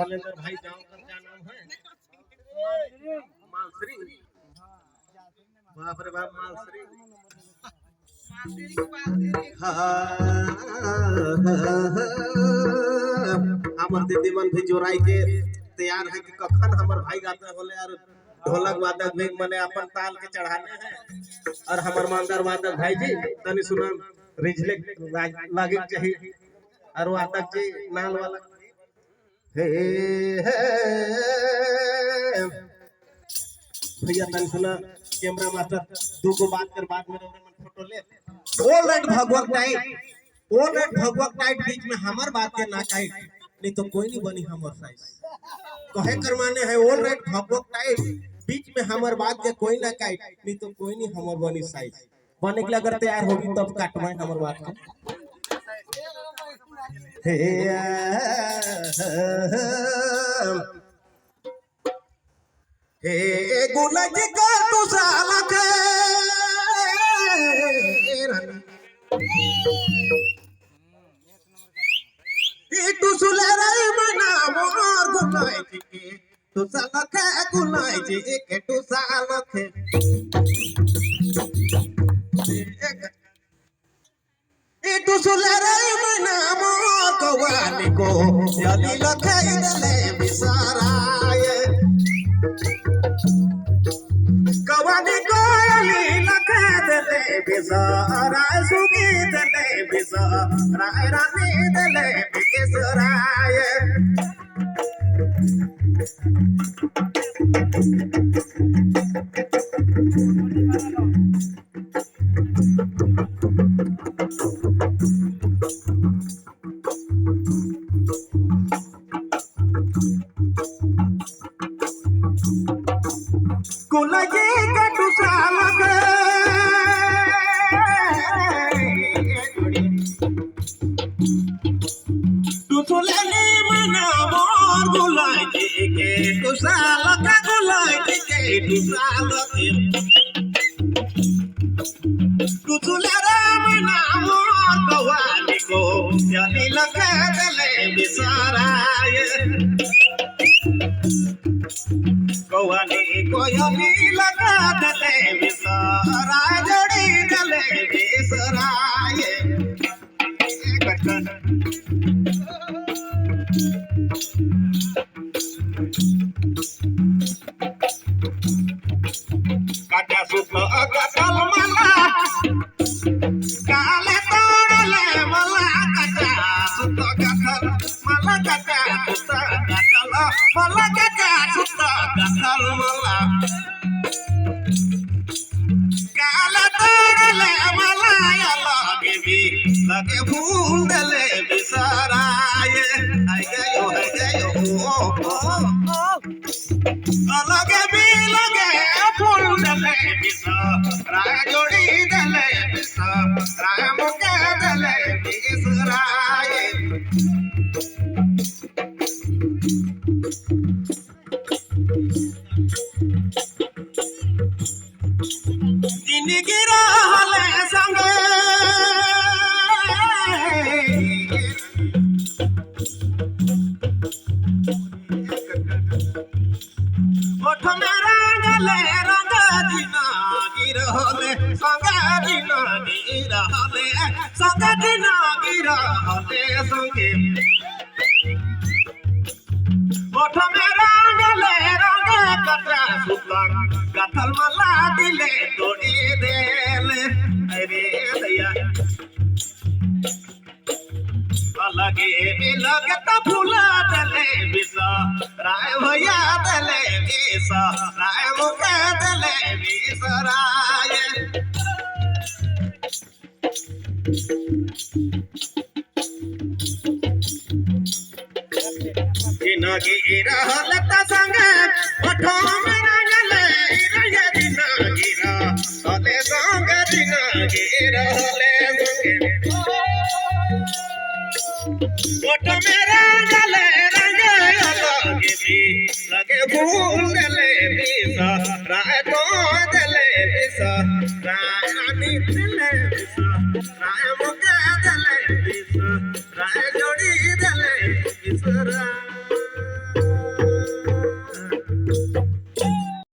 फलेंद्र भाई जाओ का क्या नाम है? मालश्री। बाप रे बाप मालश्री। हमर दीदी मन भी जोराई के तैयार है कि कखन हमर भाई गाते होले यार ढोलक वादक भी मने अपन ताल के चढ़ाने हैं और हमर मांदर वादक भाई जी तनी सुना रिजले लागे चाहिए और वादक जी नाल वाला हे भैया तनी सुना कैमरा मास्टर दो को बात कर बाद में फोटो ले ऑल राइट भगवत नाइट ऑल राइट भगवत नाइट बीच में हमार बात के ना टाइट नहीं तो कोई नहीं बनी हमर साइज कहे कर माने है ऑल राइट भगवत नाइट बीच में हमार बात के कोई ना काट नहीं तो कोई नहीं हमर बनी साइज बने के लिए अगर तैयार होगी तब काटवाए हमर बात के हे गुलज का तू साला के तू सुलेराई मना मोर गुनाई के तू साला के गुनाई जी के तू साला के तू सुलेराई मना मोर कवानी को जली लखाई दले बिसराए कवानी को जली लखाई दले बिसराए सुगी दले बिसराए रानी दले बिसराए कुलजी का दूसरा लगे तू सुलेली मना मोर गुलाजी के दूसरा लगा गुलाजी के दूसरा लगे तू सुलेरा मना मोर कवाली को जली लगा दले बिसराए कवाली कोयली लगा दले बिसराए जोड़ी दले बिसराए काटा सुत अगल मला काले तोड़ले मला काटा सुत अगल मला काटा सुत अगल मला काटा सुत अगल मला काले तोड़ले मला लगे भी लगे फूल दले बिसराए आई गयो लगे भी लगे फूल दले बिसराए जोड़ी दले बिसराए मुके दले बिसराए जिंदगी रहले संगे ओठ में रंगले रंग दिना गिरहले संग दिना गिरहले संग दिना गिरहले संगे ओठ में रंगले रंग कटा सुतन कथल मला दिले तोड़ी देले अरे भैया लगे लगे तो फूला दले बिसा राय भैया दले बिसा राय मुके दले बिसराए जिनगी रहल त संग ओठो में रंगले रंग जिनगी रहले संग जिनगी रहले संग ओठ में रंगले रंग लगे भी लगे फूल